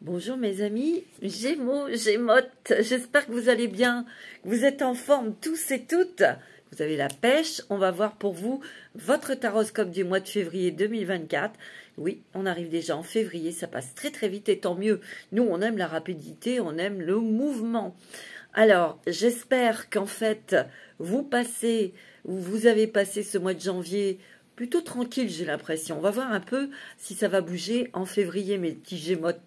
Bonjour mes amis, Gémeaux, Gémotes, j'espère que vous allez bien, que vous êtes en forme tous et toutes. Vous avez la pêche, on va voir pour vous votre taroscope du mois de février 2024. Oui, on arrive déjà en février, ça passe très très vite et tant mieux. Nous, on aime la rapidité, on aime le mouvement. Alors, j'espère qu'en fait, vous avez passé ce mois de janvier plutôt tranquille, j'ai l'impression. On va voir un peu si ça va bouger en février, mes petits Gémotes,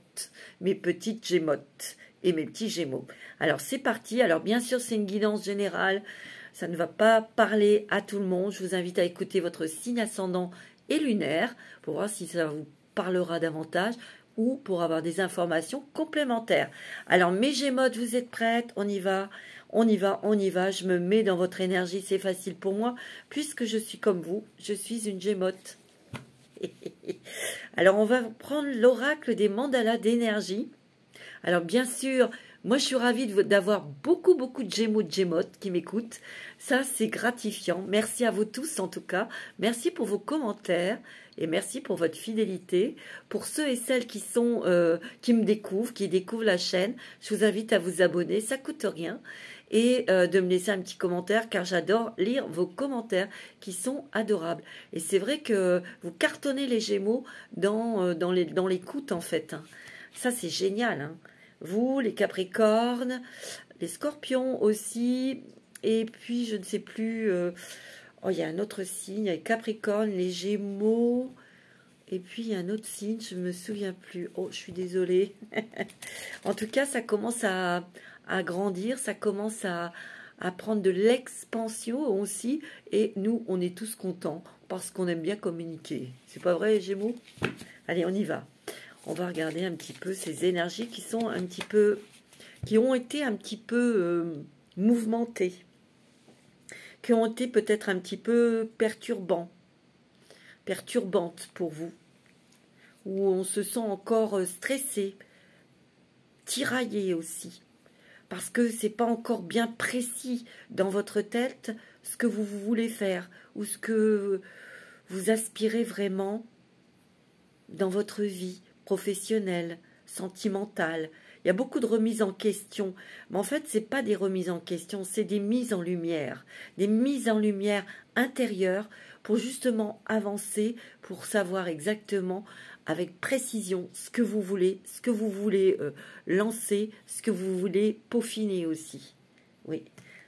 mes petites Gémotes et mes petits Gémeaux. Alors, c'est parti. Alors, bien sûr, c'est une guidance générale. Ça ne va pas parler à tout le monde. Je vous invite à écouter votre signe ascendant et lunaire pour voir si ça vous parlera davantage ou pour avoir des informations complémentaires. Alors, mes Gémotes, vous êtes prêtes? On y va, on y va, on y va. Je me mets dans votre énergie, c'est facile pour moi, puisque je suis comme vous, je suis une Gémote. Alors, on va prendre l'oracle des mandalas d'énergie. Alors, bien sûr, moi, je suis ravie d'avoir beaucoup de Gémeaux, de Gémotes qui m'écoutent. Ça, c'est gratifiant. Merci à vous tous, en tout cas. Merci pour vos commentaires et merci pour votre fidélité. Pour ceux et celles qui me découvrent, qui découvrent la chaîne, je vous invite à vous abonner. Ça coûte rien. Et de me laisser un petit commentaire, car j'adore lire vos commentaires qui sont adorables. Et c'est vrai que vous cartonnez les Gémeaux dans l'écoute, en fait. Ça, c'est génial, hein. Vous, les Capricornes, les Scorpions aussi, et puis je ne sais plus, oh, il y a un autre signe, il y a les Capricornes, les Gémeaux, et puis il y a un autre signe, je ne me souviens plus. Oh, je suis désolée. En tout cas, ça commence à grandir, ça commence à prendre de l'expansion aussi, et nous, on est tous contents, parce qu'on aime bien communiquer. C'est pas vrai, les Gémeaux? Allez, on y va. On va regarder un petit peu ces énergies qui sont qui ont été un petit peu mouvementées, qui ont été peut-être un petit peu perturbantes pour vous, où on se sent encore stressé, tiraillé aussi, parce que c'est pas encore bien précis dans votre tête ce que vous voulez faire ou ce que vous aspirez vraiment dans votre vie professionnelle, sentimentale. Il y a beaucoup de remises en question, mais en fait, ce n'est pas des remises en question, c'est des mises en lumière intérieures pour justement avancer, pour savoir exactement avec précision ce que vous voulez lancer, ce que vous voulez peaufiner aussi. Oui,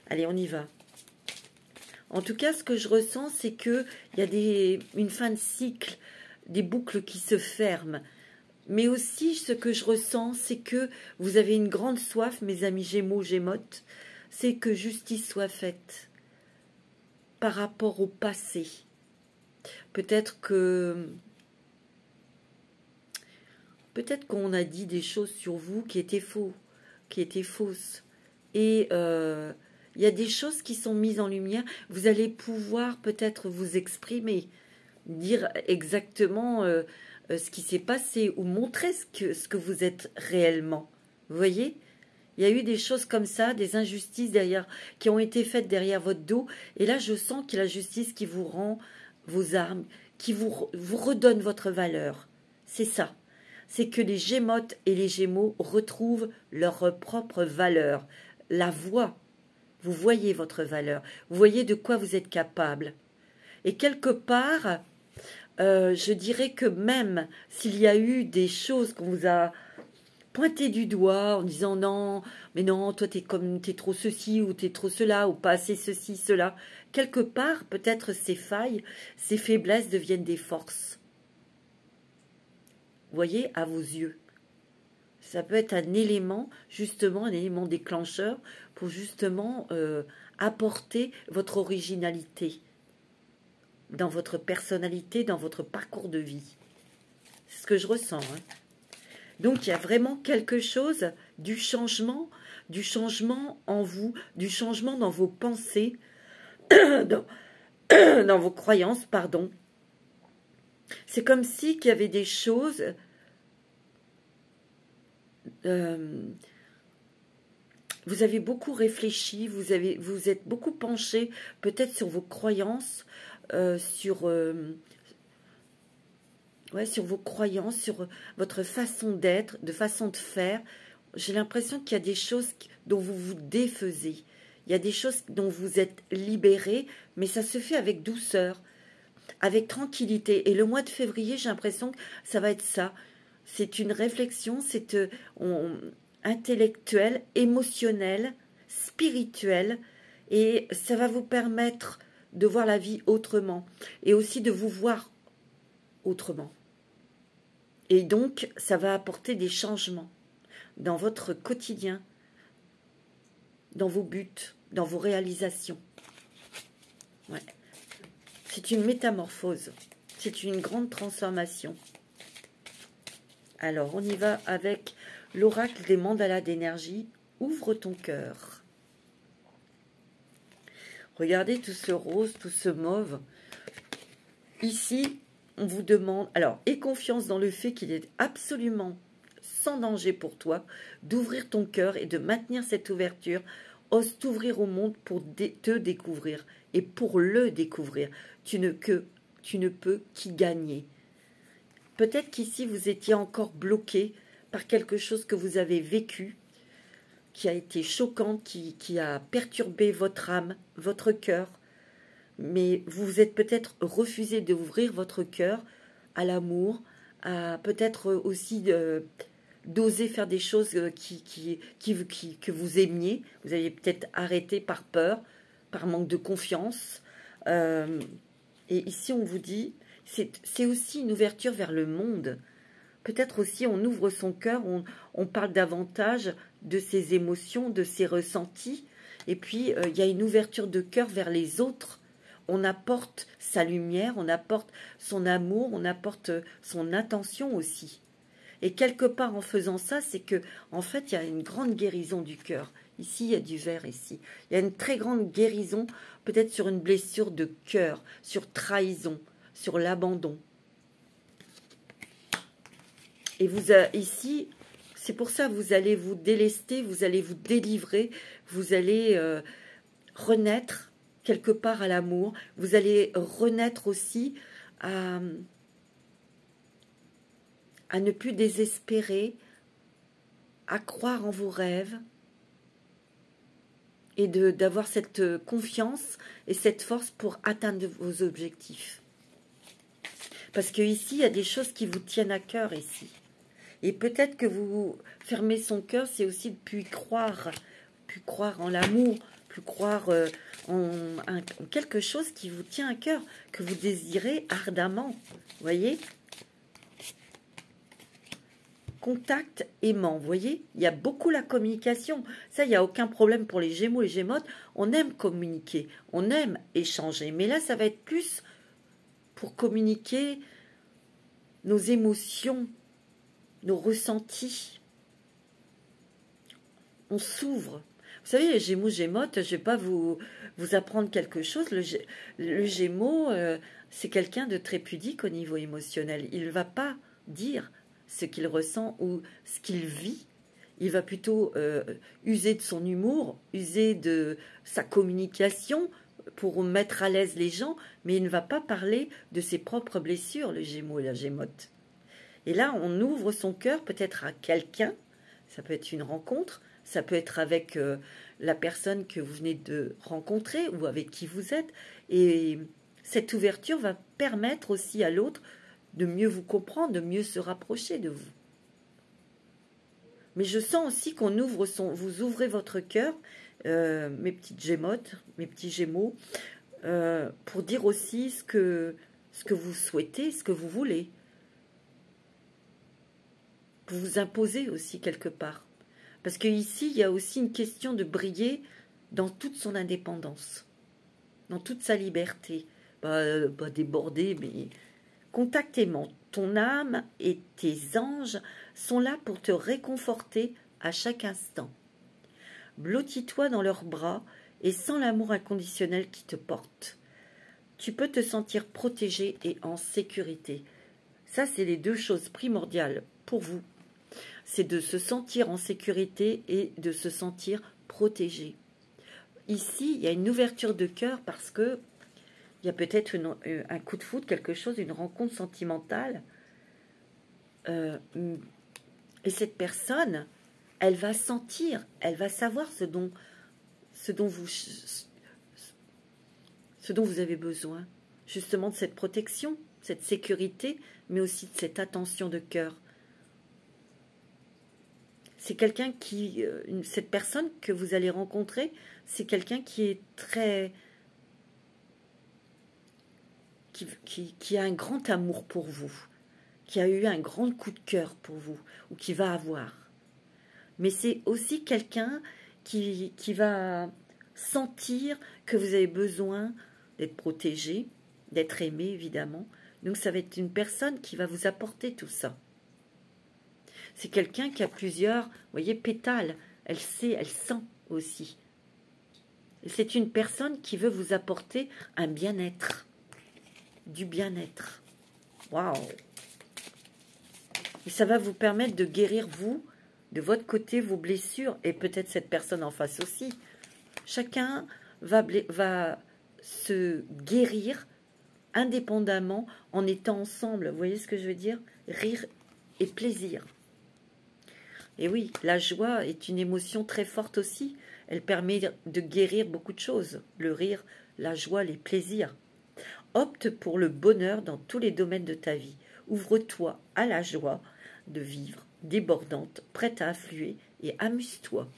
allez, on y va. En tout cas, ce que je ressens, c'est qu'il y a une fin de cycle, des boucles qui se ferment. Mais aussi, ce que je ressens, c'est que vous avez une grande soif, mes amis Gémeaux, Gémotes, c'est que justice soit faite par rapport au passé. Peut-être qu'on a dit des choses sur vous qui étaient fausses. Et il y a des choses qui sont mises en lumière. Vous allez pouvoir peut-être vous exprimer, dire exactement ce qui s'est passé ou montrer ce que vous êtes réellement. Vous voyez? Il y a eu des choses comme ça, des injustices qui ont été faites derrière votre dos. Et là, je sens qu'il y a la justice qui vous rend vos armes, qui vous redonne votre valeur. C'est ça. C'est que les Gémotes et les Gémeaux retrouvent leur propre valeur. La voix. Vous voyez votre valeur. Vous voyez de quoi vous êtes capable. Et quelque part, je dirais que même s'il y a eu des choses qu'on vous a pointées du doigt en disant non, mais non, toi t'es trop ceci ou t'es trop cela ou pas assez ceci, cela, quelque part peut-être ces failles, ces faiblesses deviennent des forces. Vous voyez, à vos yeux. Ça peut être un élément, justement, un élément déclencheur pour justement apporter votre originalité dans votre personnalité, dans votre parcours de vie. C'est ce que je ressens. Hein. Donc, il y a vraiment quelque chose du changement en vous, du changement dans vos pensées, dans vos croyances, pardon. C'est comme si qu'il y avait des choses... vous avez beaucoup réfléchi, vous êtes beaucoup penché peut-être sur vos croyances, sur ouais, sur vos croyances, sur votre façon d'être, de façon de faire. J'ai l'impression qu'il y a des choses dont vous vous défaisez. Il y a des choses dont vous êtes libéré, mais ça se fait avec douceur, avec tranquillité. Et le mois de février, j'ai l'impression que ça va être ça. C'est une réflexion, c'est intellectuelle, émotionnelle, spirituelle, et ça va vous permettre de voir la vie autrement, et aussi de vous voir autrement. Et donc, ça va apporter des changements dans votre quotidien, dans vos buts, dans vos réalisations. Ouais. C'est une métamorphose, c'est une grande transformation. Alors, on y va avec l'oracle des mandalas d'énergie. Ouvre ton cœur. Regardez tout ce rose, tout ce mauve. Ici, on vous demande, alors, aie confiance dans le fait qu'il est absolument sans danger pour toi d'ouvrir ton cœur et de maintenir cette ouverture. Ose t'ouvrir au monde pour te découvrir et pour le découvrir. Tu ne peux qu'y gagner. Peut-être qu'ici, vous étiez encore bloqué par quelque chose que vous avez vécu, qui a été choquant, qui a perturbé votre âme, votre cœur. Mais vous vous êtes peut-être refusé d'ouvrir votre cœur à l'amour, à peut-être aussi d'oser faire des choses que vous aimiez. Vous avez peut-être arrêté par peur, par manque de confiance. Et ici, on vous dit, c'est aussi une ouverture vers le monde. Peut-être aussi, on ouvre son cœur, on parle davantage de ses émotions, de ses ressentis. Et puis, il y a une ouverture de cœur vers les autres. On apporte sa lumière, on apporte son amour, on apporte son attention aussi. Et quelque part, en faisant ça, c'est que, en fait, il y a une grande guérison du cœur. Ici, il y a du vert, ici. Il y a une très grande guérison, peut-être sur une blessure de cœur, sur trahison, sur l'abandon. Et vous, ici, c'est pour ça que vous allez vous délester, vous allez vous délivrer, vous allez renaître quelque part à l'amour. Vous allez renaître aussi à ne plus désespérer, à croire en vos rêves et d'avoir cette confiance et cette force pour atteindre vos objectifs. Parce que ici, il y a des choses qui vous tiennent à cœur ici. Et peut-être que vous fermez son cœur, c'est aussi de plus croire en l'amour, plus croire en quelque chose qui vous tient à cœur, que vous désirez ardemment. Vous voyez ? Contact aimant, vous voyez, il y a beaucoup la communication. Ça, il n'y a aucun problème pour les Gémeaux et Gémeaux. On aime communiquer, on aime échanger. Mais là, ça va être plus pour communiquer nos émotions, nos ressentis. On s'ouvre. Vous savez, les Gémeaux, Gémeaux, je ne vais pas vous apprendre quelque chose. Le Gémeaux, c'est quelqu'un de très pudique au niveau émotionnel. Il ne va pas dire ce qu'il ressent ou ce qu'il vit. Il va plutôt user de son humour, user de sa communication pour mettre à l'aise les gens, mais il ne va pas parler de ses propres blessures, le Gémeaux et la Gémote. Et là, on ouvre son cœur peut-être à quelqu'un, ça peut être une rencontre, ça peut être avec la personne que vous venez de rencontrer ou avec qui vous êtes. Et cette ouverture va permettre aussi à l'autre de mieux vous comprendre, de mieux se rapprocher de vous. Mais je sens aussi qu'on ouvre vous ouvrez votre cœur, mes petites Gémotes, mes petits Gémeaux, pour dire aussi ce que vous souhaitez, ce que vous voulez. Vous vous imposez aussi quelque part. Parce qu'ici, il y a aussi une question de briller dans toute son indépendance, dans toute sa liberté. Pas débordé, mais contact aimant. Ton âme et tes anges sont là pour te réconforter à chaque instant. Blottis-toi dans leurs bras et sens l'amour inconditionnel qui te porte. Tu peux te sentir protégé et en sécurité. Ça, c'est les deux choses primordiales pour vous. C'est de se sentir en sécurité et de se sentir protégé. Ici, il y a une ouverture de cœur parce que il y a peut-être un coup de foudre, quelque chose, une rencontre sentimentale. Et cette personne, elle va sentir, elle va savoir ce dont vous avez besoin, justement de cette protection, cette sécurité, mais aussi de cette attention de cœur. C'est quelqu'un qui, cette personne que vous allez rencontrer, c'est quelqu'un qui est très, qui a un grand amour pour vous, qui a eu un grand coup de cœur pour vous, ou qui va avoir. Mais c'est aussi quelqu'un qui va sentir que vous avez besoin d'être protégé, d'être aimé, évidemment. Donc ça va être une personne qui va vous apporter tout ça. C'est quelqu'un qui a plusieurs, vous voyez, pétales. Elle sait, elle sent aussi. C'est une personne qui veut vous apporter un bien-être. Du bien-être. Waouh! Et ça va vous permettre de guérir, vous, de votre côté, vos blessures, et peut-être cette personne en face aussi. Chacun va se guérir indépendamment en étant ensemble. Vous voyez ce que je veux dire? Rire et plaisir. Et oui, la joie est une émotion très forte aussi. Elle permet de guérir beaucoup de choses. Le rire, la joie, les plaisirs. Opte pour le bonheur dans tous les domaines de ta vie. Ouvre-toi à la joie de vivre, débordante, prête à affluer, et amuse-toi.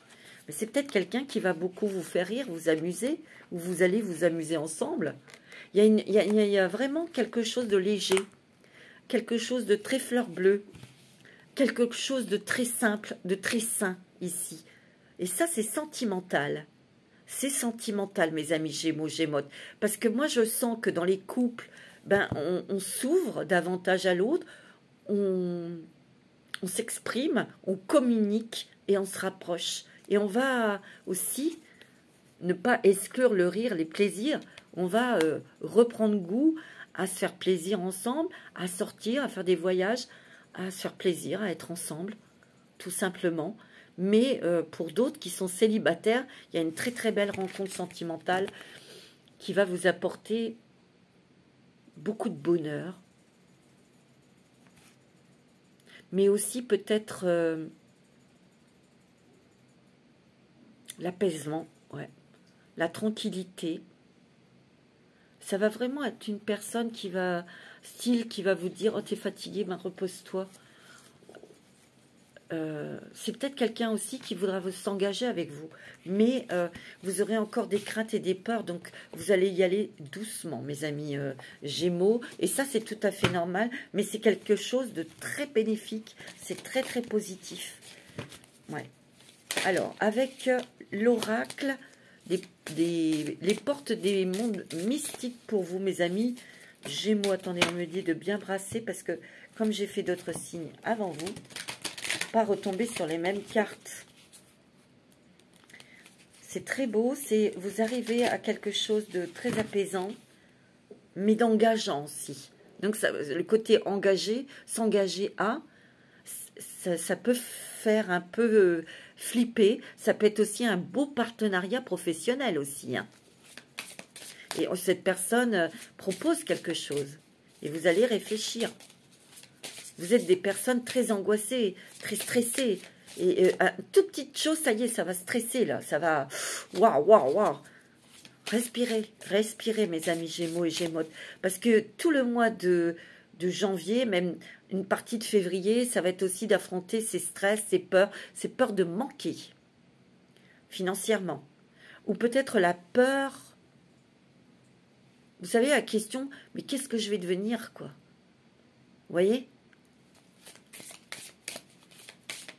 Mais c'est peut-être quelqu'un qui va beaucoup vous faire rire, vous amuser, ou vous allez vous amuser ensemble. Il y a vraiment quelque chose de léger, quelque chose de très fleur bleue, quelque chose de très simple, de très sain ici. Et ça, c'est sentimental. C'est sentimental, mes amis Gémeaux, Gémotes. Parce que moi, je sens que dans les couples, ben, on s'ouvre davantage à l'autre, on s'exprime, on communique et on se rapproche. Et on va aussi ne pas exclure le rire, les plaisirs. On va reprendre goût à se faire plaisir ensemble, à sortir, à faire des voyages, à se faire plaisir, à être ensemble, tout simplement. Mais pour d'autres qui sont célibataires, il y a une très très belle rencontre sentimentale qui va vous apporter beaucoup de bonheur, mais aussi peut-être l'apaisement, ouais, la tranquillité. Ça va vraiment être une personne qui va vous dire « Oh, t'es fatigué, ben repose-toi ». C'est peut-être quelqu'un aussi qui voudra s'engager avec vous. Mais vous aurez encore des craintes et des peurs. Donc, vous allez y aller doucement, mes amis Gémeaux. Et ça, c'est tout à fait normal. Mais c'est quelque chose de très bénéfique. C'est très, très positif. Ouais. Alors, avec l'oracle, les portes des mondes mystiques pour vous, mes amis Gémeaux. Attendez, on me dit de bien brasser parce que, comme j'ai fait d'autres signes avant vous, pas retomber sur les mêmes cartes. C'est très beau, vous arrivez à quelque chose de très apaisant, mais d'engageant aussi. Donc ça, le côté engagé, s'engager à, ça peut faire un peu flipper. Ça peut être aussi un beau partenariat professionnel aussi. Hein. Et cette personne propose quelque chose. Et vous allez réfléchir. Vous êtes des personnes très angoissées, très stressées. Et toute petite chose, ça y est, ça va stresser là. Ça va... Waouh, waouh, waouh. Respirez, respirez mes amis Gémeaux et Gémotes. Parce que tout le mois de janvier, même une partie de février, ça va être aussi d'affronter ces stress, ces peurs de manquer financièrement. Ou peut-être la peur... Vous savez, la question, mais qu'est-ce que je vais devenir, quoi? Vous voyez?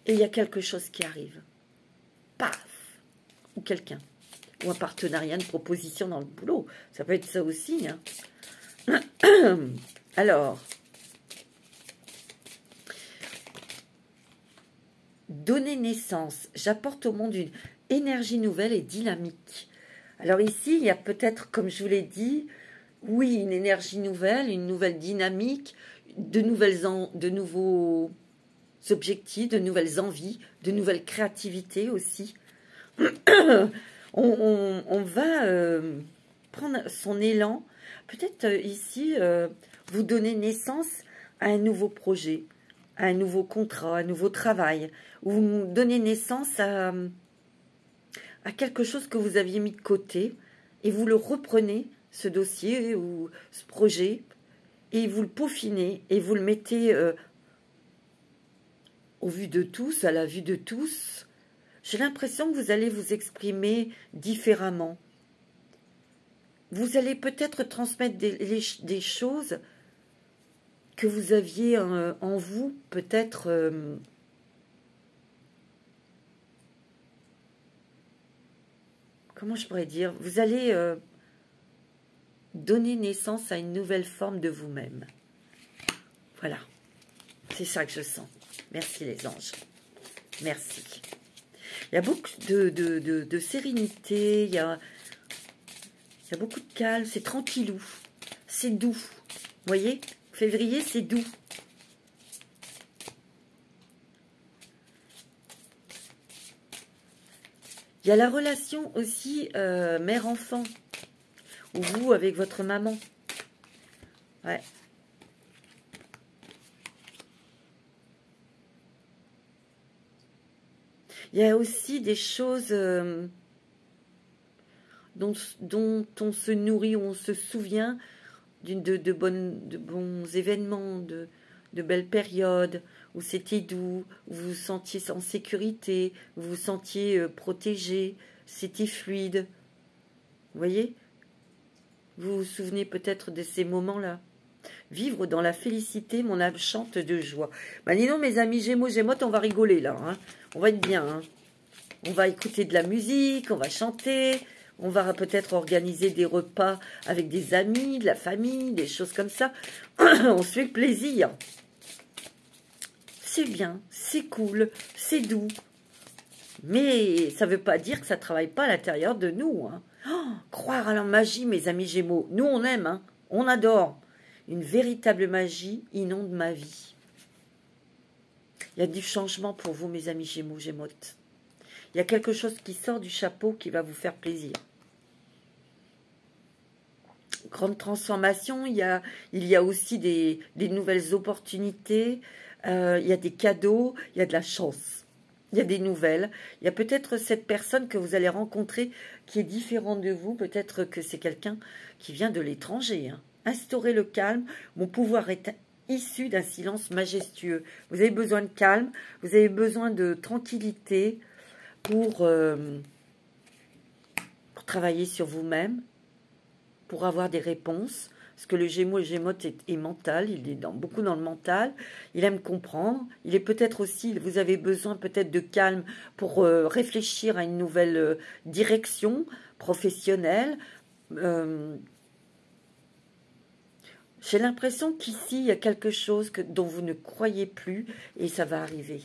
Et il y a quelque chose qui arrive. Paf! Ou quelqu'un. Ou un partenariat, une proposition dans le boulot. Ça peut être ça aussi. Hein. Alors, donner naissance. J'apporte au monde une énergie nouvelle et dynamique. Alors ici, il y a peut-être, comme je vous l'ai dit, oui, une énergie nouvelle, une nouvelle dynamique, de nouveaux objectifs, de nouvelles envies, de nouvelles créativités aussi. on va prendre son élan, peut-être ici vous donner naissance à un nouveau projet, à un nouveau contrat, un nouveau travail, ou vous donnez naissance à quelque chose que vous aviez mis de côté, et vous le reprenez, ce dossier ou ce projet, et vous le peaufinez, et vous le mettez au vu de tous, à la vue de tous. J'ai l'impression que vous allez vous exprimer différemment. Vous allez peut-être transmettre des choses que vous aviez en vous, peut-être comment je pourrais dire, vous allez donner naissance à une nouvelle forme de vous-même. Voilà, c'est ça que je sens. Merci les anges, merci. Il y a beaucoup de sérénité, il y a beaucoup de calme, c'est tranquillou, c'est doux. Vous voyez, février, c'est doux. Il y a la relation aussi mère-enfant, ou vous avec votre maman. Ouais. Il y a aussi des choses dont on se nourrit, où on se souvient de bons événements, de belles périodes, où c'était doux, où vous vous sentiez en sécurité, où vous vous sentiez protégé, c'était fluide. Vous voyez? Vous vous souvenez peut-être de ces moments-là. Vivre dans la félicité, mon âme chante de joie. Ben dis donc, mes amis Gémeaux, Gémotes, on va rigoler là. Hein. On va être bien. Hein. On va écouter de la musique, on va chanter. On va peut-être organiser des repas avec des amis, de la famille, des choses comme ça. On se fait plaisir. C'est bien, c'est cool, c'est doux. Mais ça ne veut pas dire que ça ne travaille pas à l'intérieur de nous. Hein. Oh, croire à la magie, mes amis Gémeaux. Nous, on aime, hein, on adore. Une véritable magie inonde ma vie. Il y a du changement pour vous, mes amis Gémeaux, Gémotes. Il y a quelque chose qui sort du chapeau qui va vous faire plaisir. Grande transformation, il y a aussi des nouvelles opportunités, il y a des cadeaux, il y a de la chance. Il y a des nouvelles. Il y a peut-être cette personne que vous allez rencontrer qui est différente de vous. Peut-être que c'est quelqu'un qui vient de l'étranger. Hein. Instaurez le calme. Mon pouvoir est issu d'un silence majestueux. Vous avez besoin de calme. Vous avez besoin de tranquillité pour travailler sur vous-même, pour avoir des réponses. Parce que le Gémeaux et Gémote est mental, il est beaucoup dans le mental, il aime comprendre, il est peut-être aussi, vous avez besoin peut-être de calme pour réfléchir à une nouvelle direction professionnelle. J'ai l'impression qu'ici, il y a quelque chose dont vous ne croyez plus et ça va arriver.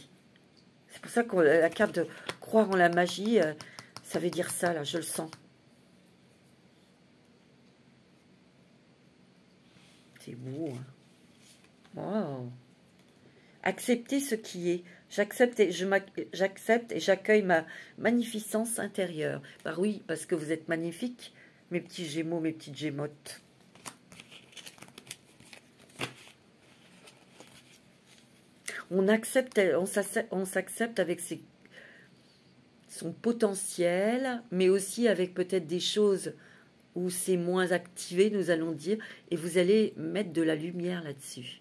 C'est pour ça que la carte de croire en la magie, ça veut dire ça, là, je le sens. C'est beau. Hein. Wow. Accepter ce qui est. J'accepte et j'accueille ma magnificence intérieure. Bah oui, parce que vous êtes magnifiques, mes petits Gémeaux, mes petites Gémotes. On s'accepte avec son potentiel, mais aussi avec peut-être des choses où c'est moins activé, nous allons dire, et vous allez mettre de la lumière là-dessus.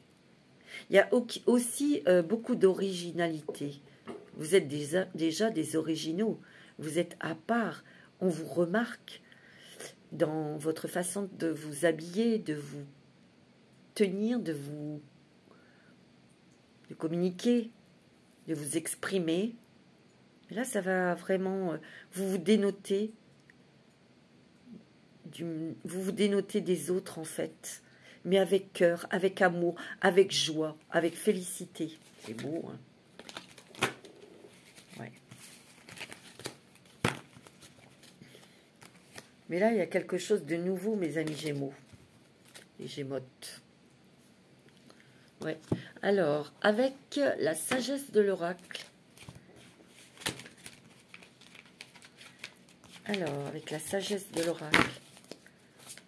Il y a aussi beaucoup d'originalité. Vous êtes déjà des originaux. Vous êtes à part. On vous remarque dans votre façon de vous habiller, de vous tenir, de communiquer, de vous exprimer. Et là, ça va vraiment... vous dénoter. Vous vous dénotez des autres, en fait. Mais avec cœur, avec amour, avec joie, avec félicité. C'est beau, hein? Ouais. Mais là, il y a quelque chose de nouveau, mes amis Gémeaux. Les Gémotes. Ouais. Alors, avec la sagesse de l'oracle. Alors, avec la sagesse de l'oracle.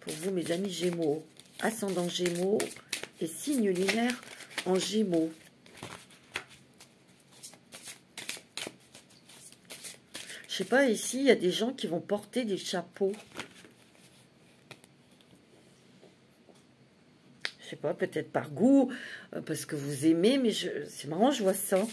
Pour vous, mes amis Gémeaux. Ascendant Gémeaux et signe lunaire en Gémeaux. sais pas, ici, il y a des gens qui vont porter des chapeaux. Je sais pas, peut-être par goût, parce que vous aimez, mais c'est marrant, je vois ça.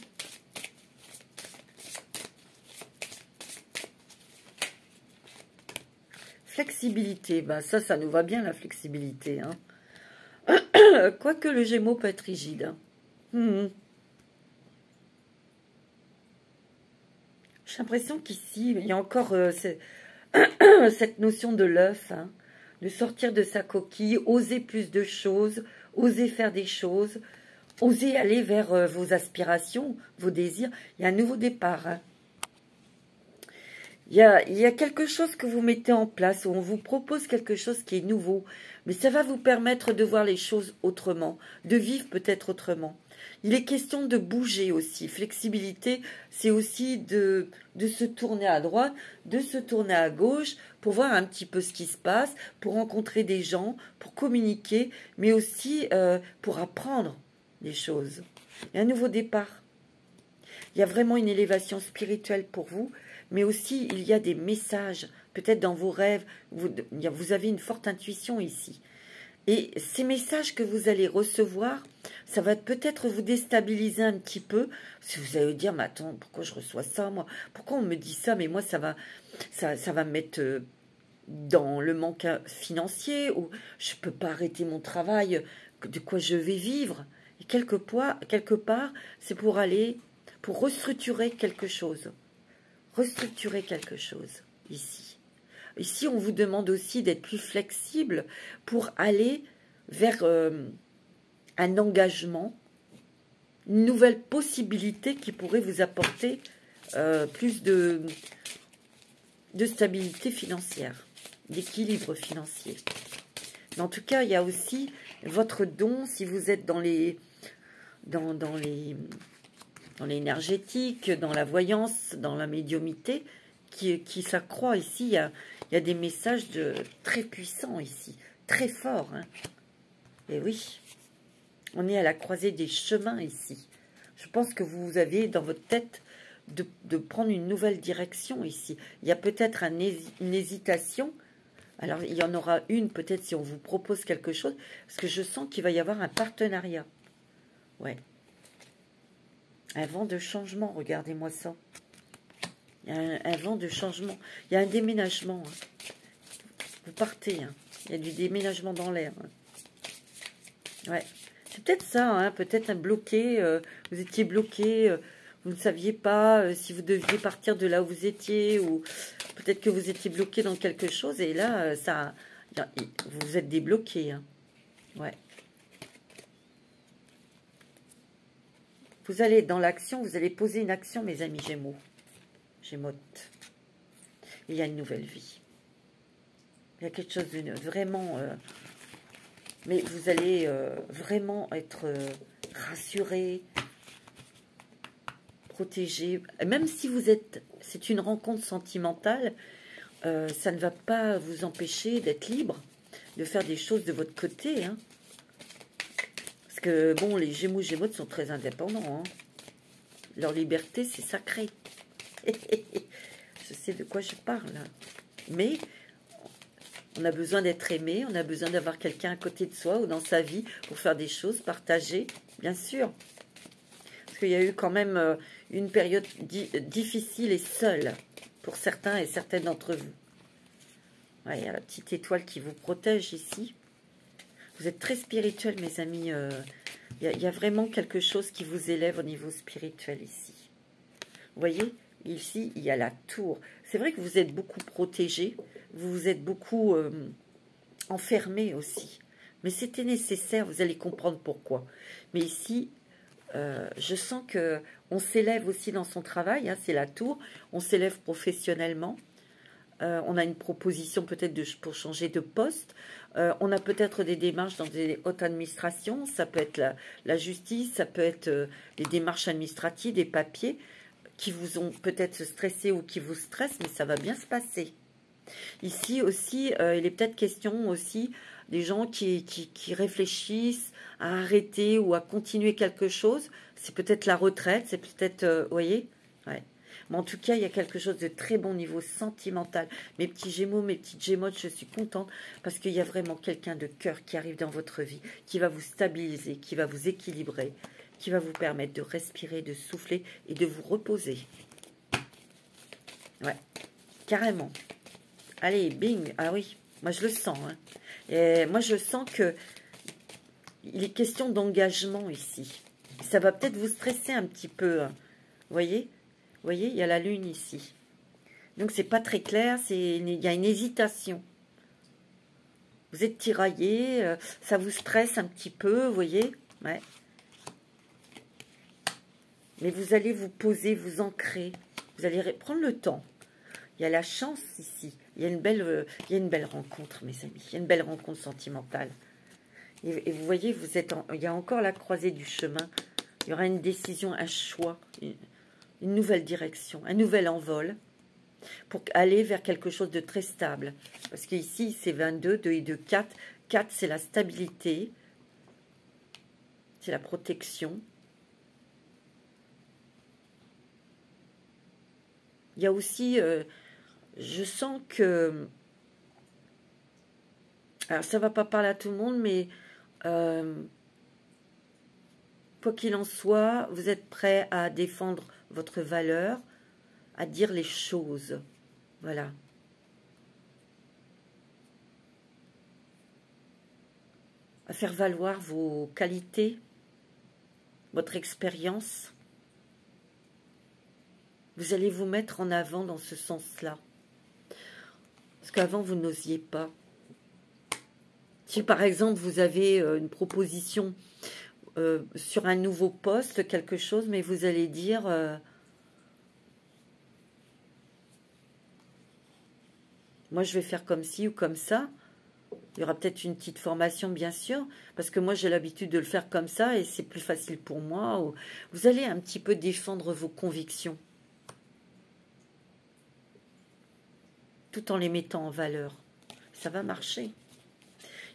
Flexibilité, bah ça nous va bien la flexibilité. Hein. Quoique le Gémeaux peut être rigide. Hein. J'ai l'impression qu'ici, il y a encore cette notion de l'œuf, hein, de sortir de sa coquille, oser plus de choses, oser faire des choses, oser aller vers vos aspirations, vos désirs. Il y a un nouveau départ. Hein. Il y a quelque chose que vous mettez en place, où on vous propose quelque chose qui est nouveau, mais ça va vous permettre de voir les choses autrement, de vivre peut-être autrement. Il est question de bouger aussi. Flexibilité, c'est aussi de se tourner à droite, de se tourner à gauche, pour voir un petit peu ce qui se passe, pour rencontrer des gens, pour communiquer, mais aussi pour apprendre des choses. Il y a un nouveau départ. Il y a vraiment une élévation spirituelle pour vous, mais aussi il y a des messages, peut-être dans vos rêves, vous avez une forte intuition ici. Et ces messages que vous allez recevoir, ça va peut-être vous déstabiliser un petit peu. Si vous allez dire, mais attends, pourquoi je reçois ça, moi? Pourquoi on me dit ça? Mais moi, ça va me mettre dans le manque financier, ou je ne peux pas arrêter mon travail, de quoi je vais vivre. Et quelque part, c'est pour restructurer quelque chose. Restructurer quelque chose, ici. Ici, on vous demande aussi d'être plus flexible pour aller vers un engagement, une nouvelle possibilité qui pourrait vous apporter plus de stabilité financière, d'équilibre financier. Mais en tout cas, il y a aussi votre don, si vous êtes dans l'énergétique, dans la voyance, dans la médiumnité, qui s'accroît ici. Il y a des messages très puissants ici, très forts. Hein. Et oui, on est à la croisée des chemins ici. Je pense que vous avez dans votre tête de prendre une nouvelle direction ici. Il y a peut-être une hésitation. Alors, il y en aura une peut-être si on vous propose quelque chose, parce que je sens qu'il va y avoir un partenariat. Ouais. Un vent de changement, regardez-moi ça. Il y a un vent de changement. Il y a un déménagement. Hein. Vous partez. Hein. Il y a du déménagement dans l'air. Hein. Ouais. C'est peut-être ça. Hein. Peut-être un bloqué. Vous étiez bloqué. Vous ne saviez pas si vous deviez partir de là où vous étiez. Ou peut-être que vous étiez bloqué dans quelque chose. Et là, vous êtes débloqué. Hein. Ouais. Vous allez dans l'action. Vous allez poser une action, mes amis Gémeaux. Gémote. Il y a une nouvelle vie. Il y a quelque chose de vraiment... mais vous allez vraiment être rassuré, protégé. Même si vous êtes... C'est une rencontre sentimentale, ça ne va pas vous empêcher d'être libre, de faire des choses de votre côté. Hein. Parce que, bon, les Gémeaux, Gémotes sont très indépendants. Hein. Leur liberté, c'est sacré. Je sais de quoi je parle. Mais on a besoin d'être aimé, on a besoin d'avoir quelqu'un à côté de soi ou dans sa vie pour faire des choses, partager, bien sûr. Parce qu'il y a eu quand même une période difficile et seule pour certains et certaines d'entre vous. Ouais, il y a la petite étoile qui vous protège ici. Vous êtes très spirituel, mes amis. Il y a vraiment quelque chose qui vous élève au niveau spirituel ici. Vous voyez ? Ici, il y a la tour. C'est vrai que vous êtes beaucoup protégé, vous vous êtes beaucoup enfermé aussi. Mais c'était nécessaire, vous allez comprendre pourquoi. Mais ici, je sens qu'on s'élève aussi dans son travail, hein, c'est la tour. On s'élève professionnellement. On a une proposition peut-être pour changer de poste. On a peut-être des démarches dans des hautes administrations. Ça peut être la justice, ça peut être des démarches administratives, des papiers qui vous ont peut-être stressé ou qui vous stressent, mais ça va bien se passer. Ici aussi, il est peut-être question aussi des gens qui réfléchissent à arrêter ou à continuer quelque chose. C'est peut-être la retraite, c'est peut-être, vous voyez, ouais. Mais en tout cas, il y a quelque chose de très bon niveau sentimental. Mes petits Gémeaux, mes petites Gémeaux, je suis contente parce qu'il y a vraiment quelqu'un de cœur qui arrive dans votre vie, qui va vous stabiliser, qui va vous équilibrer, qui va vous permettre de respirer, de souffler et de vous reposer. Ouais, carrément. Allez, bing. Ah oui, moi je le sens. Hein. Et moi je sens que il est question d'engagement ici. Ça va peut-être vous stresser un petit peu. Hein. Vous voyez, il y a la lune ici. Donc c'est pas très clair, il y a une hésitation. Vous êtes tiraillé, ça vous stresse un petit peu, vous voyez. Ouais. Mais vous allez vous poser, vous ancrer. Vous allez prendre le temps. Il y a la chance ici. Il y a une belle rencontre, mes amis. Il y a une belle rencontre sentimentale. Et vous voyez, il y a encore la croisée du chemin. Il y aura une décision, un choix, une nouvelle direction, un nouvel envol pour aller vers quelque chose de très stable. Parce qu'ici, c'est 22, 2 et 2, 4. 4, c'est la stabilité. C'est la protection. Il y a aussi, je sens que, alors ça ne va pas parler à tout le monde, mais quoi qu'il en soit, vous êtes prêt à défendre votre valeur, à dire les choses. Voilà. À faire valoir vos qualités, votre expérience. Vous allez vous mettre en avant dans ce sens-là. Parce qu'avant, vous n'osiez pas. Si par exemple, vous avez une proposition sur un nouveau poste, quelque chose, mais vous allez dire... moi, je vais faire comme ci ou comme ça. Il y aura peut-être une petite formation, bien sûr, parce que moi, j'ai l'habitude de le faire comme ça et c'est plus facile pour moi. Vous allez un petit peu défendre vos convictions, tout en les mettant en valeur. Ça va marcher.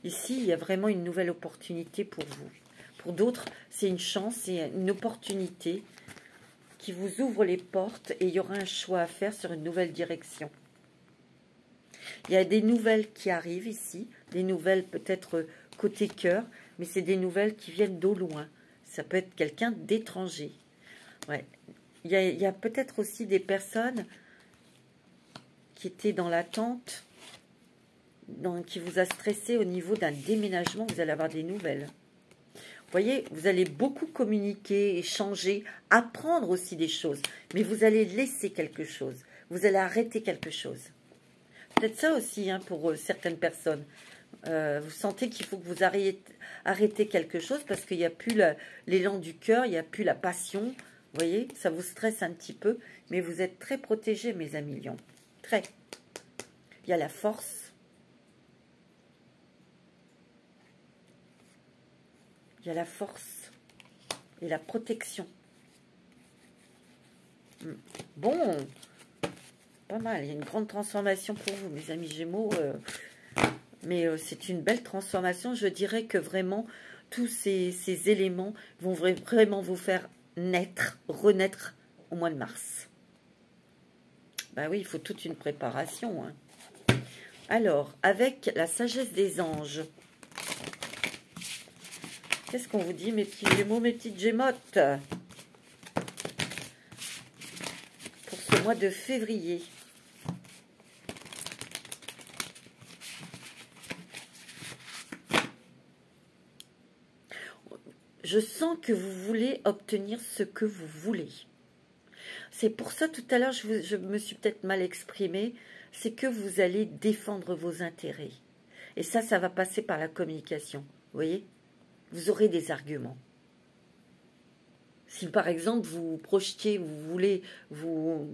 Ici, il y a vraiment une nouvelle opportunité pour vous. Pour d'autres, c'est une chance, c'est une opportunité qui vous ouvre les portes et il y aura un choix à faire sur une nouvelle direction. Il y a des nouvelles qui arrivent ici, des nouvelles peut-être côté cœur, mais c'est des nouvelles qui viennent d'au loin. Ça peut être quelqu'un d'étranger. Ouais. Il y a peut-être aussi des personnes qui étaient dans l'attente, qui vous a stressé au niveau d'un déménagement. Vous allez avoir des nouvelles. Vous voyez, vous allez beaucoup communiquer, échanger, apprendre aussi des choses. Mais vous allez laisser quelque chose. Vous allez arrêter quelque chose. Peut-être ça aussi, hein, pour certaines personnes. Vous sentez qu'il faut que vous arrêtez quelque chose parce qu'il n'y a plus l'élan du cœur, il n'y a plus la passion. Vous voyez, ça vous stresse un petit peu. Mais vous êtes très protégés, mes amis lions. Très. Il y a la force. Il y a la force et la protection. Bon, pas mal. Il y a une grande transformation pour vous, mes amis Gémeaux. Mais c'est une belle transformation. Je dirais que vraiment, tous ces éléments vont vraiment vous faire naître, renaître au mois de mars. Ben oui, il faut toute une préparation. Hein. Alors, avec la sagesse des anges, qu'est-ce qu'on vous dit, mes petits Gémeaux, mes petites Gémottes, pour ce mois de février? Je sens que vous voulez obtenir ce que vous voulez. C'est pour ça, tout à l'heure, je me suis peut-être mal exprimée, c'est que vous allez défendre vos intérêts. Et ça va passer par la communication, vous voyez? Vous aurez des arguments. Si, par exemple, vous projetiez, vous voulez, vous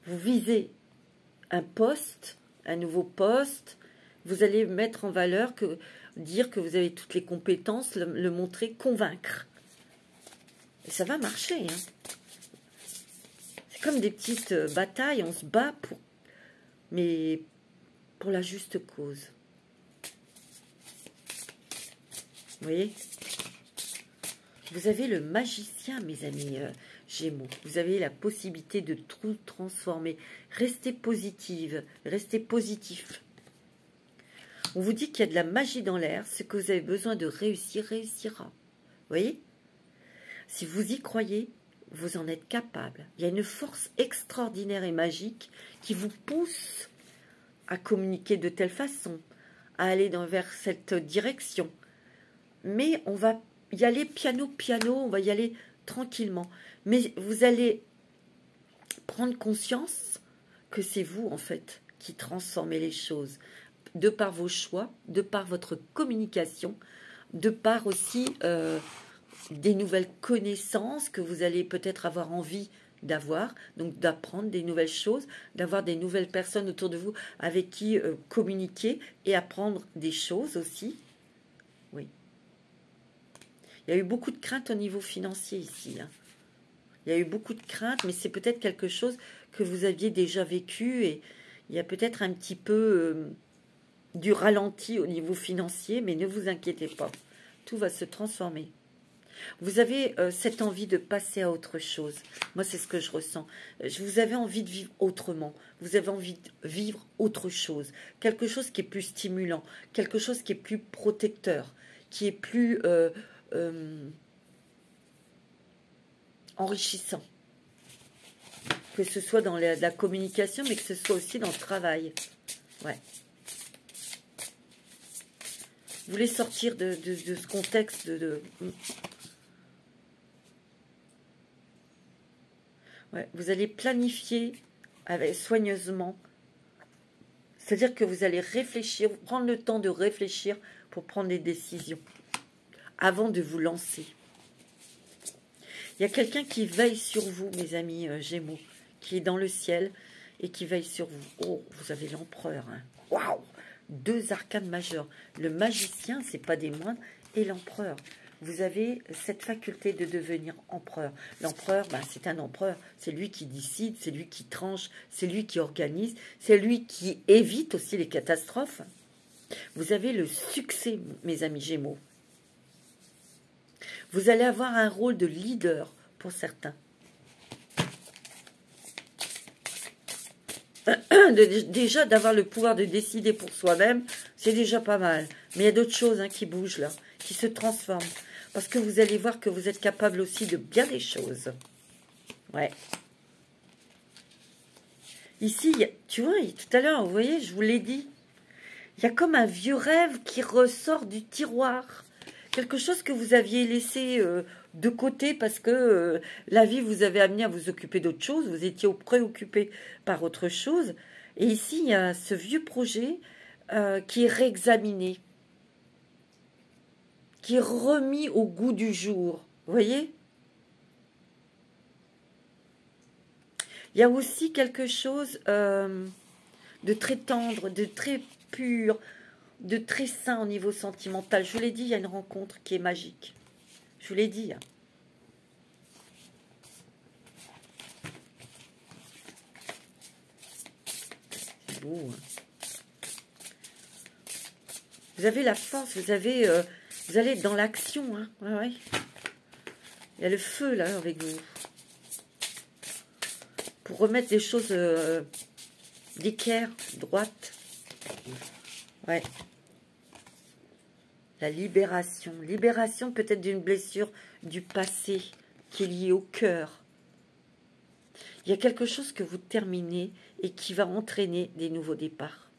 visez un poste, un nouveau poste, vous allez mettre en valeur, dire que vous avez toutes les compétences, le montrer, convaincre. Et ça va marcher. Hein. C'est comme des petites batailles, on se bat mais pour la juste cause. Vous voyez? Vous avez le magicien, mes amis Gémeaux. Vous avez la possibilité de tout transformer. Restez positive, restez positif. On vous dit qu'il y a de la magie dans l'air. Ce que vous avez besoin de réussir, réussira. Vous voyez? Si vous y croyez, vous en êtes capable. Il y a une force extraordinaire et magique qui vous pousse à communiquer de telle façon, à aller vers cette direction. Mais on va y aller piano, piano, on va y aller tranquillement. Mais vous allez prendre conscience que c'est vous, en fait, qui transformez les choses. De par vos choix, de par votre communication, de par aussi des nouvelles connaissances que vous allez peut-être avoir envie d'avoir, donc d'apprendre des nouvelles choses, d'avoir des nouvelles personnes autour de vous avec qui communiquer et apprendre des choses aussi. Oui. Il y a eu beaucoup de craintes au niveau financier ici. Hein. Il y a eu beaucoup de craintes, mais c'est peut-être quelque chose que vous aviez déjà vécu et il y a peut-être un petit peu du ralenti au niveau financier, mais ne vous inquiétez pas. Tout va se transformer. Vous avez cette envie de passer à autre chose. Moi, c'est ce que je ressens. Vous avez envie de vivre autrement. Vous avez envie de vivre autre chose. Quelque chose qui est plus stimulant. Quelque chose qui est plus protecteur. Qui est plus enrichissant. Que ce soit dans la communication, mais que ce soit aussi dans le travail. Ouais. Vous voulez sortir de ce contexte Ouais, vous allez planifier soigneusement. C'est-à-dire que vous allez réfléchir, prendre le temps de réfléchir pour prendre des décisions avant de vous lancer. Il y a quelqu'un qui veille sur vous, mes amis Gémeaux, qui est dans le ciel et qui veille sur vous. Oh, vous avez l'empereur. Hein. Waouh! 2 arcanes majeurs. Le magicien, c'est pas des moindres, et l'empereur. Vous avez cette faculté de devenir empereur. L'empereur, ben, c'est un empereur. C'est lui qui décide, c'est lui qui tranche, c'est lui qui organise, c'est lui qui évite aussi les catastrophes. Vous avez le succès, mes amis Gémeaux. Vous allez avoir un rôle de leader pour certains. Déjà, d'avoir le pouvoir de décider pour soi-même, c'est déjà pas mal. Mais il y a d'autres choses qui bougent là, qui se transforment. Parce que vous allez voir que vous êtes capable aussi de bien des choses. Ouais. Ici, tu vois, tout à l'heure, vous voyez, je vous l'ai dit. Il y a comme un vieux rêve qui ressort du tiroir. Quelque chose que vous aviez laissé de côté parce que la vie vous avait amené à vous occuper d'autre chose. Vous étiez préoccupé par autre chose. Et ici, il y a ce vieux projet qui est réexaminé. Qui est remis au goût du jour. Vous voyez? Il y a aussi quelque chose de très tendre, de très pur, de très sain au niveau sentimental. Je vous l'ai dit, il y a une rencontre qui est magique. Je vous l'ai dit. C'est beau. Hein. Vous avez la force, vous allez être dans l'action. Hein. Ouais, ouais. Il y a le feu là avec vous. Pour remettre les choses d'équerre, droite. Ouais. La libération. Libération peut-être d'une blessure du passé qui est liée au cœur. Il y a quelque chose que vous terminez et qui va entraîner des nouveaux départs.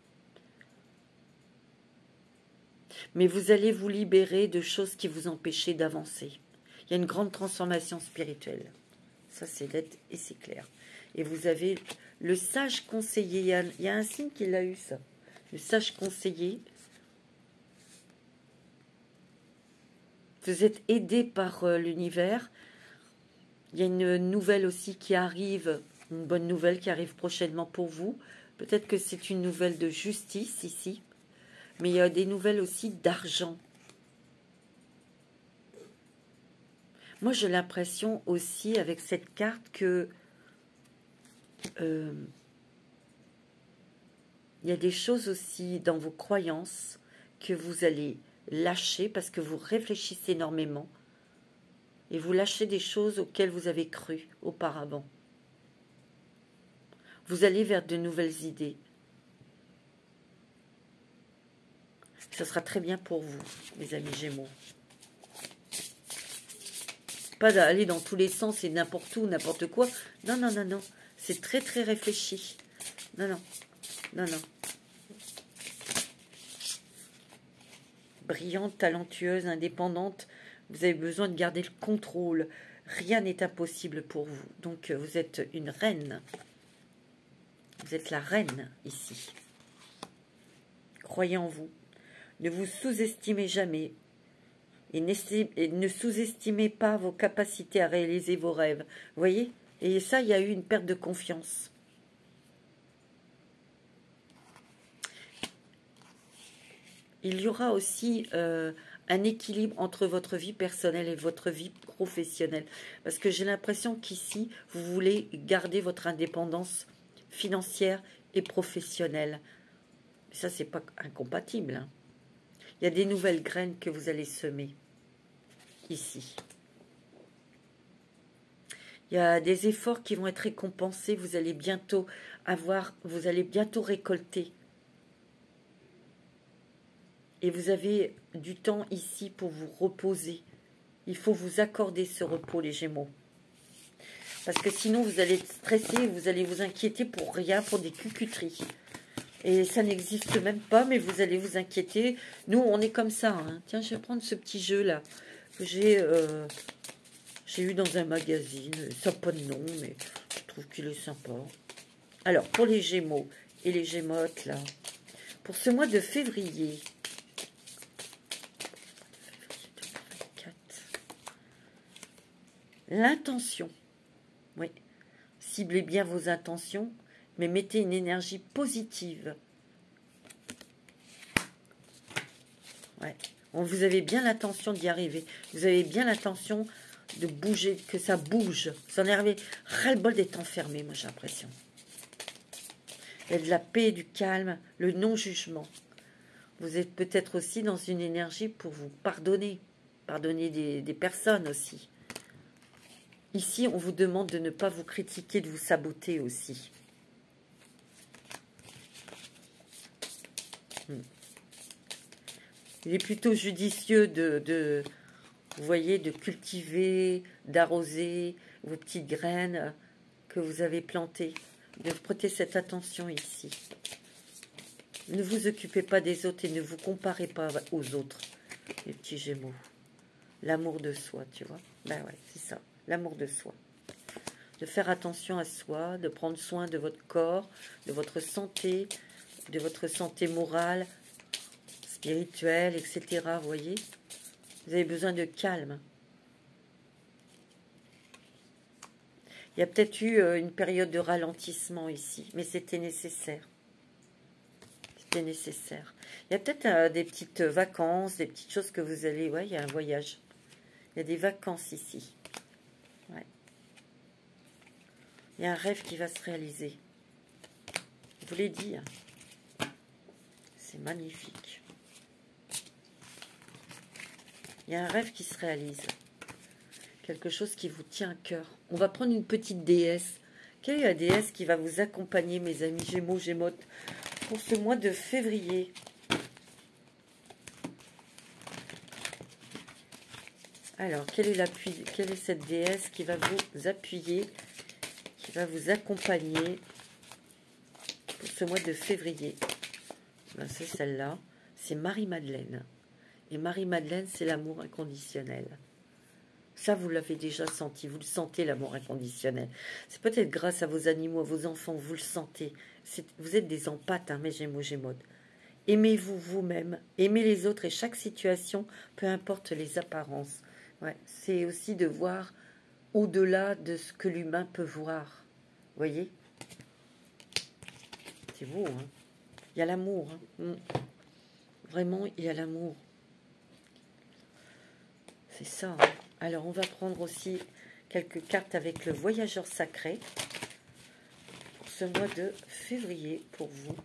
Mais vous allez vous libérer de choses qui vous empêchaient d'avancer. Il y a une grande transformation spirituelle. Ça, c'est net et c'est clair. Et vous avez le sage conseiller. Il y a un signe qui l'a eu, ça. Le sage conseiller. Vous êtes aidé par l'univers. Il y a une nouvelle aussi qui arrive, une bonne nouvelle qui arrive prochainement pour vous. Peut-être que c'est une nouvelle de justice ici. Mais il y a des nouvelles aussi d'argent. Moi, j'ai l'impression aussi avec cette carte que il y a des choses aussi dans vos croyances que vous allez lâcher parce que vous réfléchissez énormément. et vous lâchez des choses auxquelles vous avez cru auparavant. Vous allez vers de nouvelles idées. Ça sera très bien pour vous, mes amis Gémeaux. Pas d'aller dans tous les sens et n'importe où, n'importe quoi. Non, non, non, non. C'est très, très réfléchi. Non, non. Non, non. Brillante, talentueuse, indépendante. Vous avez besoin de garder le contrôle. Rien n'est impossible pour vous. Donc, vous êtes une reine. Vous êtes la reine, ici. Croyez en vous. Ne vous sous-estimez jamais. Et ne sous-estimez pas vos capacités à réaliser vos rêves. Vous voyez? Et ça, il y a eu une perte de confiance. Il y aura aussi un équilibre entre votre vie personnelle et votre vie professionnelle. Parce que j'ai l'impression qu'ici, vous voulez garder votre indépendance financière et professionnelle. Ça, c'est pas incompatible. Hein. Il y a des nouvelles graines que vous allez semer. Ici. Il y a des efforts qui vont être récompensés. Vous allez bientôt récolter. Et vous avez du temps ici pour vous reposer. Il faut vous accorder ce repos, les Gémeaux. Parce que sinon, vous allez être stressé, vous allez vous inquiéter pour rien, pour des cucuteries. Et ça n'existe même pas, mais vous allez vous inquiéter. Nous, on est comme ça. Hein. Tiens, je vais prendre ce petit jeu-là que j'ai eu dans un magazine. Ça n'a pas de nom, mais je trouve qu'il est sympa. Alors, pour les Gémeaux et les Gémotes, là, pour ce mois de février, l'intention, oui, ciblez bien vos intentions, mais mettez une énergie positive. Ouais. Vous avez bien l'intention d'y arriver. Vous avez bien l'intention de bouger, que ça bouge. Vous en avez ras-le-bol d'être enfermé, moi j'ai l'impression. Il y a de la paix, du calme, le non-jugement. Vous êtes peut-être aussi dans une énergie pour vous pardonner. Pardonner des personnes aussi. Ici, on vous demande de ne pas vous critiquer, de vous saboter aussi. Il est plutôt judicieux vous voyez, de cultiver, d'arroser vos petites graines que vous avez plantées. De prêter cette attention ici. Ne vous occupez pas des autres et ne vous comparez pas aux autres, les petits Gémeaux. L'amour de soi, tu vois. Ben ouais, c'est ça, l'amour de soi. De faire attention à soi, de prendre soin de votre corps, de votre santé morale, spirituelle, etc. Vous voyez, vous avez besoin de calme. Il y a peut-être eu une période de ralentissement ici, mais c'était nécessaire. C'était nécessaire. Il y a peut-être des petites vacances, des petites choses que vous allez... Ouais, il y a un voyage. Il y a des vacances ici. Ouais. Il y a un rêve qui va se réaliser. Je vous l'ai dit. Hein. C'est magnifique. Il y a un rêve qui se réalise. Quelque chose qui vous tient à cœur. On va prendre une petite déesse. Quelle est la déesse qui va vous accompagner, mes amis Gémeaux, Gémotes, pour ce mois de février? Alors, quelle est cette déesse qui va vous appuyer, qui va vous accompagner pour ce mois de février? Ben, c'est celle-là, c'est Marie-Madeleine. Et Marie-Madeleine, c'est l'amour inconditionnel. Ça, vous l'avez déjà senti, vous le sentez, l'amour inconditionnel. C'est peut-être grâce à vos animaux, à vos enfants, vous le sentez. Vous êtes des empathes, hein, mes Gémeaux, Gémotes. Aimez-vous vous-même, aimez les autres et chaque situation, peu importe les apparences. Ouais, c'est aussi de voir au-delà de ce que l'humain peut voir. Vous voyez? C'est beau, hein? Il y a l'amour. Hein? Vraiment, il y a l'amour. C'est ça. Hein? Alors, on va prendre aussi quelques cartes avec le voyageur sacré pour ce mois de février pour vous.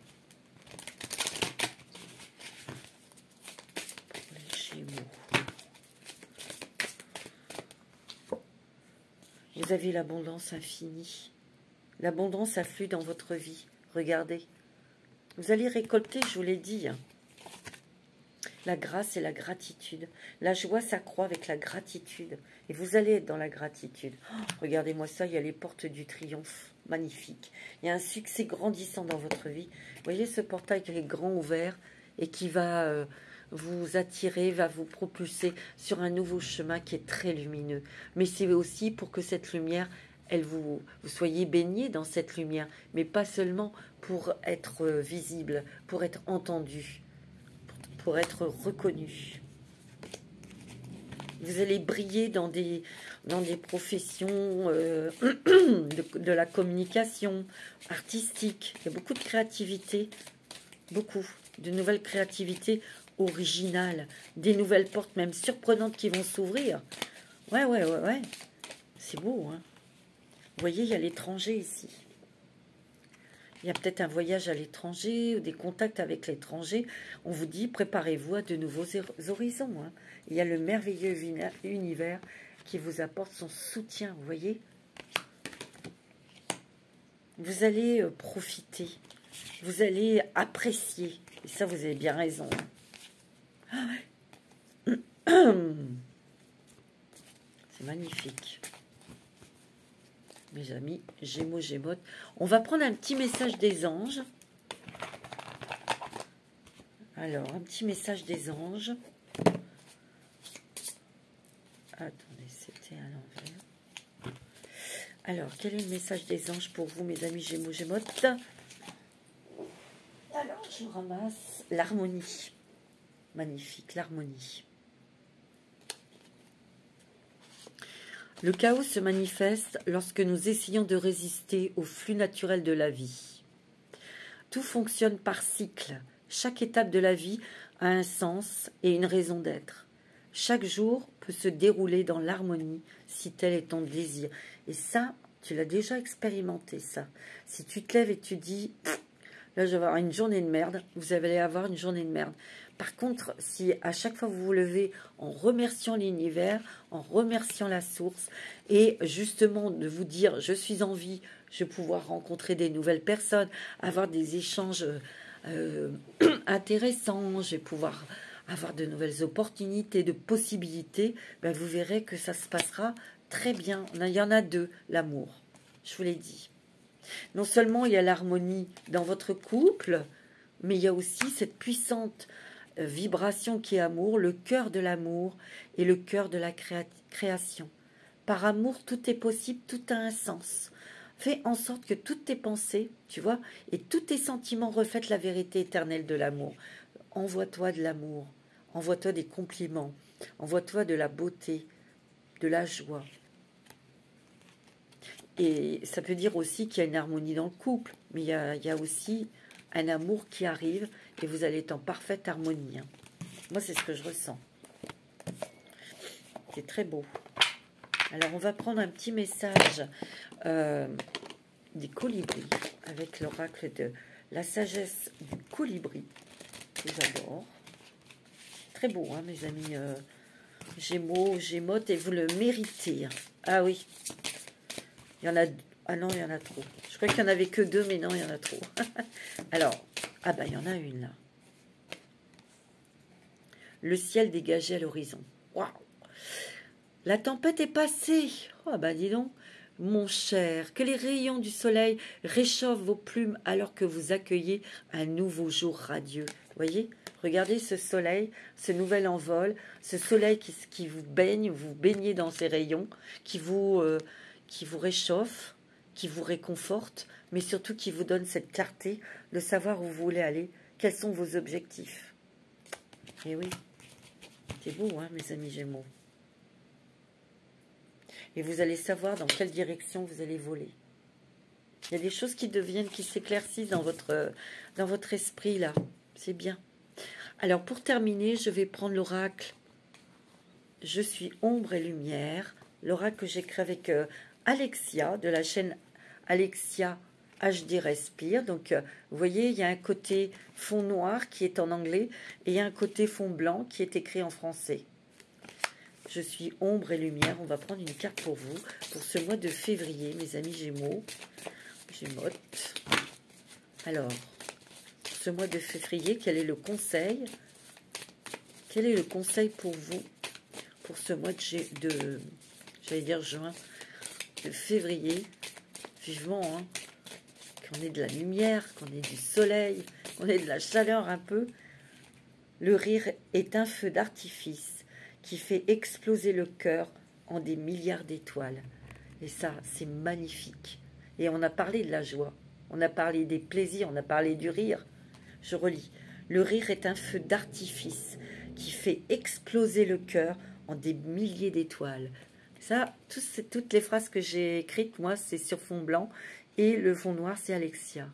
Pour les Gémeaux. Vous avez l'abondance infinie. L'abondance afflue dans votre vie. Regardez. Vous allez récolter, je vous l'ai dit. La grâce et la gratitude. La joie s'accroît avec la gratitude. Et vous allez être dans la gratitude. Oh, regardez-moi ça, il y a les portes du triomphe. Magnifique. Il y a un succès grandissant dans votre vie. Vous voyez ce portail qui est grand ouvert et qui va vous attirer, va vous propulser sur un nouveau chemin qui est très lumineux. Mais c'est aussi pour que cette lumière, vous soyez baigné dans cette lumière, mais pas seulement pour être visible, pour être entendu, pour être reconnu. Vous allez briller dans des professions de la communication artistique. Il y a beaucoup de créativité, beaucoup de nouvelles créativités originales, des nouvelles portes même surprenantes qui vont s'ouvrir. Ouais. C'est beau, hein. Vous voyez, il y a l'étranger ici. Il y a peut-être un voyage à l'étranger ou des contacts avec l'étranger. On vous dit, préparez-vous à de nouveaux horizons. Hein. Il y a le merveilleux univers qui vous apporte son soutien, vous voyez. Vous allez profiter. Vous allez apprécier. Et ça, vous avez bien raison. Ah ouais. C'est magnifique. Mes amis, Gémeaux, Gémotes. On va prendre un petit message des anges. Alors, un petit message des anges. Attendez, c'était à l'envers. Alors, quel est le message des anges pour vous, mes amis Gémeaux, Gémotes? Alors, je ramasse l'harmonie. Magnifique, l'harmonie. Le chaos se manifeste lorsque nous essayons de résister au flux naturel de la vie. Tout fonctionne par cycle. Chaque étape de la vie a un sens et une raison d'être. Chaque jour peut se dérouler dans l'harmonie si tel est ton désir. Et ça, tu l'as déjà expérimenté, ça. Si tu te lèves et tu dis, là je vais avoir une journée de merde, vous allez avoir une journée de merde. Par contre, si à chaque fois vous vous levez en remerciant l'univers, en remerciant la source, et justement de vous dire, je suis en vie, je vais pouvoir rencontrer des nouvelles personnes, avoir des échanges intéressants, je vais pouvoir avoir de nouvelles opportunités, de possibilités, ben vous verrez que ça se passera très bien. Il y en a deux, l'amour, je vous l'ai dit. Non seulement il y a l'harmonie dans votre couple, mais il y a aussi cette puissante vibration qui est amour, le cœur de l'amour et le cœur de la création. Par amour, tout est possible, tout a un sens. Fais en sorte que toutes tes pensées, tu vois, et tous tes sentiments reflètent la vérité éternelle de l'amour. Envoie-toi de l'amour, envoie-toi des compliments, envoie-toi de la beauté, de la joie. Et ça peut dire aussi qu'il y a une harmonie dans le couple, mais il y a aussi un amour qui arrive et vous allez être en parfaite harmonie. Hein. Moi, c'est ce que je ressens. C'est très beau. Alors, on va prendre un petit message des colibris avec l'oracle de la sagesse du colibri que j'adore. Très beau, hein, mes amis Gémeaux, Gémotes, et vous le méritez. Ah oui. Il y en a... Ah non, il y en a trop. Je crois qu'il n'y en avait que deux, mais non, il y en a trop. Alors, ah ben, il y en a une, là. Le ciel dégagé à l'horizon. Waouh! La tempête est passée. Oh, ben, dis donc. Mon cher, que les rayons du soleil réchauffent vos plumes alors que vous accueillez un nouveau jour radieux. Vous voyez? Regardez ce soleil, ce nouvel envol, ce soleil qui vous baigne, vous baignez dans ces rayons, qui vous réchauffe, qui vous réconforte, mais surtout qui vous donne cette clarté, de savoir où vous voulez aller, quels sont vos objectifs. Et oui, c'est beau, hein, mes amis Gémeaux. Et vous allez savoir dans quelle direction vous allez voler. Il y a des choses qui s'éclaircissent dans votre esprit, là. C'est bien. Alors, pour terminer, je vais prendre l'oracle « Je suis ombre et lumière », l'oracle que j'écris avec Alexia, de la chaîne Alexia HD Respire. Donc, vous voyez, il y a un côté fond noir qui est en anglais et il y a un côté fond blanc qui est écrit en français. Je suis ombre et lumière. On va prendre une carte pour vous, pour ce mois de février, mes amis Gémeaux. Gémotes. Alors, ce mois de février, quel est le conseil? Quel est le conseil pour vous, pour ce mois de j'allais dire juin, de février? Vivement, hein, qu'on ait de la lumière, qu'on ait du soleil, qu'on ait de la chaleur un peu. Le rire est un feu d'artifice qui fait exploser le cœur en des milliards d'étoiles. Et ça, c'est magnifique. Et on a parlé de la joie, on a parlé des plaisirs, on a parlé du rire. Je relis. Le rire est un feu d'artifice qui fait exploser le cœur en des milliers d'étoiles. Ça, toutes les phrases que j'ai écrites, moi, c'est sur fond blanc. Et le fond noir, c'est Alexia.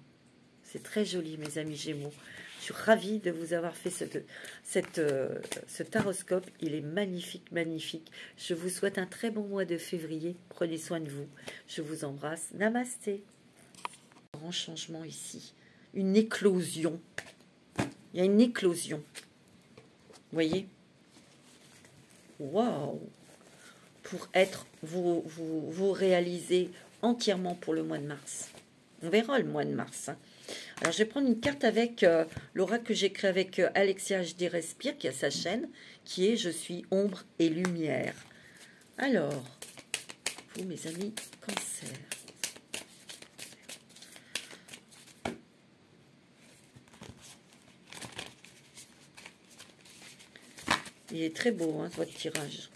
C'est très joli, mes amis Gémeaux. Je suis ravie de vous avoir fait ce taroscope. Il est magnifique, magnifique. Je vous souhaite un très bon mois de février. Prenez soin de vous. Je vous embrasse. Namasté. Un grand changement ici. Une éclosion. Il y a une éclosion. Vous voyez? Waouh! Pour être, vous réaliser entièrement pour le mois de mars. On verra le mois de mars. Hein. Alors, je vais prendre une carte avec l'oracle que j'écris avec Alexia HD Respire, qui a sa chaîne, qui est « Je suis ombre et lumière ». Alors, vous, mes amis, Cancer. Il est très beau, hein, votre tirage.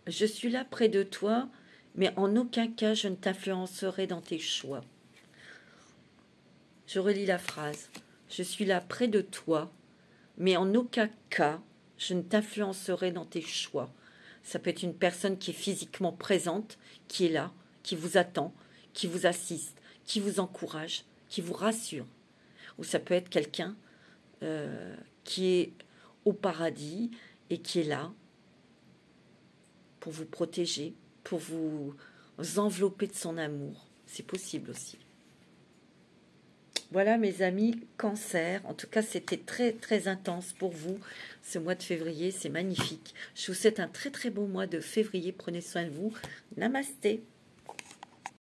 Je suis là près de toi, mais en aucun cas je ne t'influencerai dans tes choix. Je relis la phrase. Je suis là près de toi, mais en aucun cas je ne t'influencerai dans tes choix. Ça peut être une personne qui est physiquement présente, qui est là, qui vous attend, qui vous assiste, qui vous encourage, qui vous rassure. Ou ça peut être quelqu'un qui est au paradis et qui est là pour vous protéger, pour vous envelopper de son amour. C'est possible aussi. Voilà mes amis Cancer. En tout cas, c'était très très intense pour vous ce mois de février. C'est magnifique. Je vous souhaite un très très beau mois de février. Prenez soin de vous. Namasté.